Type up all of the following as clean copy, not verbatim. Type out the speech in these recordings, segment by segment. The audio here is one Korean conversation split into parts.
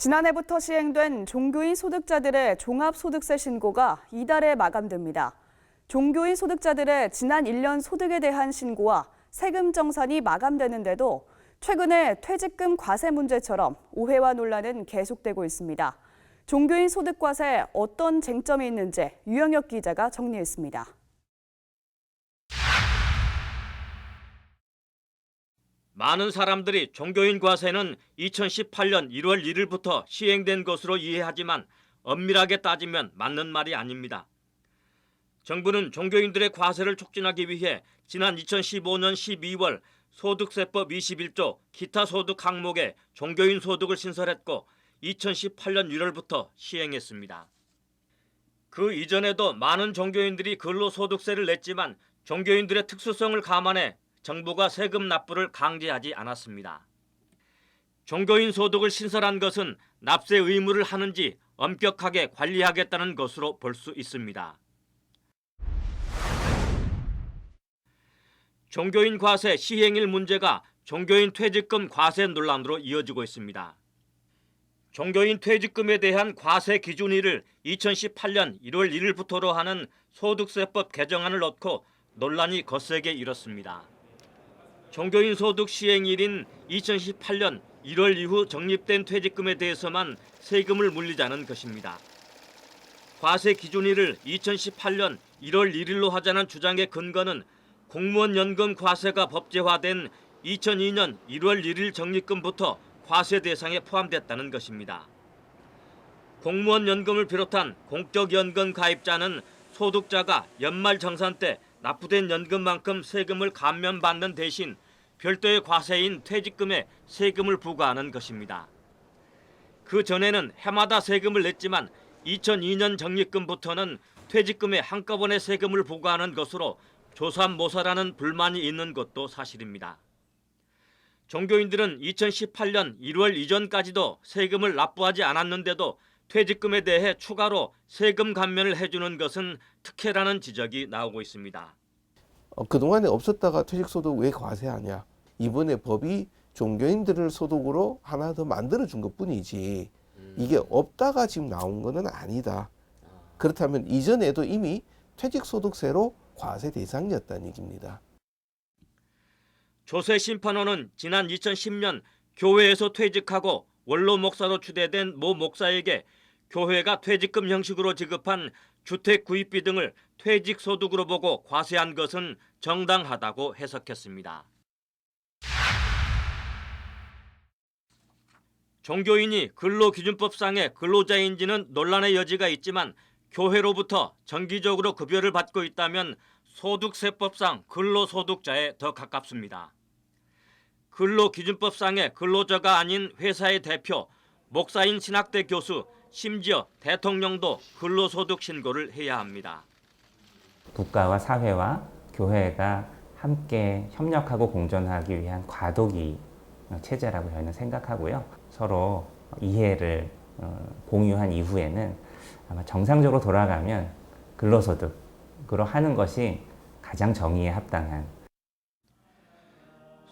지난해부터 시행된 종교인 소득자들의 종합소득세 신고가 이달에 마감됩니다. 종교인 소득자들의 지난 1년 소득에 대한 신고와 세금 정산이 마감되는데도 최근에 퇴직금 과세 문제처럼 오해와 논란은 계속되고 있습니다. 종교인 소득 과세에 어떤 쟁점이 있는지 유영혁 기자가 정리했습니다. 많은 사람들이 종교인 과세는 2018년 1월 1일부터 시행된 것으로 이해하지만 엄밀하게 따지면 맞는 말이 아닙니다. 정부는 종교인들의 과세를 촉진하기 위해 지난 2015년 12월 소득세법 21조 기타 소득 항목에 종교인 소득을 신설했고 2018년 1월부터 시행했습니다. 그 이전에도 많은 종교인들이 근로소득세를 냈지만 종교인들의 특수성을 감안해 정부가 세금 납부를 강제하지 않았습니다. 종교인 소득을 신설한 것은 납세 의무를 하는지 엄격하게 관리하겠다는 것으로 볼 수 있습니다. 종교인 과세 시행일 문제가 종교인 퇴직금 과세 논란으로 이어지고 있습니다. 종교인 퇴직금에 대한 과세 기준일을 2018년 1월 1일부터로 하는 소득세법 개정안을 넣고 논란이 거세게 일었습니다. 종교인 소득 시행일인 2018년 1월 이후 적립된 퇴직금에 대해서만 세금을 물리자는 것입니다. 과세 기준일을 2018년 1월 1일로 하자는 주장의 근거는 공무원 연금 과세가 법제화된 2002년 1월 1일 적립금부터 과세 대상에 포함됐다는 것입니다. 공무원 연금을 비롯한 공적 연금 가입자는 소득자가 연말 정산 때 납부된 연금만큼 세금을 감면받는 대신 별도의 과세인 퇴직금에 세금을 부과하는 것입니다. 그 전에는 해마다 세금을 냈지만 2002년 적립금부터는 퇴직금에 한꺼번에 세금을 부과하는 것으로 조삼모사라는 불만이 있는 것도 사실입니다. 종교인들은 2018년 1월 이전까지도 세금을 납부하지 않았는데도 퇴직금에 대해 추가로 세금 감면을 해주는 것은 특혜라는 지적이 나오고 있습니다. 그동안에 없었다가 퇴직소득 왜 과세하냐. 이번에 법이 종교인들을 소득으로 하나 더 만들어준 것뿐이지 이게 없다가 지금 나온 것은 아니다. 그렇다면 이전에도 이미 퇴직소득세로 과세 대상이었다는 얘기입니다. 조세심판원은 지난 2010년 교회에서 퇴직하고 원로 목사로 추대된 모 목사에게 교회가 퇴직금 형식으로 지급한 주택 구입비 등을 퇴직소득으로 보고 과세한 것은 정당하다고 해석했습니다. 종교인이 근로기준법상의 근로자인지는 논란의 여지가 있지만 교회로부터 정기적으로 급여를 받고 있다면 소득세법상 근로소득자에 더 가깝습니다. 근로기준법상의 근로자가 아닌 회사의 대표, 목사인 신학대 교수, 심지어 대통령도 근로소득 신고를 해야 합니다. 국가와 사회와 교회가 함께 협력하고 공존하기 위한 과도기 체제라고 저희는 생각하고요. 서로 이해를 공유한 이후에는 아마 정상적으로 돌아가면 근로소득으로 하는 것이 가장 정의에 합당한.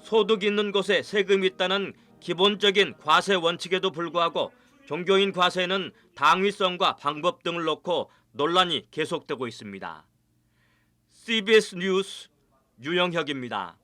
소득 있는 곳에 세금이 있다는 기본적인 과세 원칙에도 불구하고 종교인 과세는 당위성과 방법 등을 놓고 논란이 계속되고 있습니다. CBS 뉴스 유영혁입니다.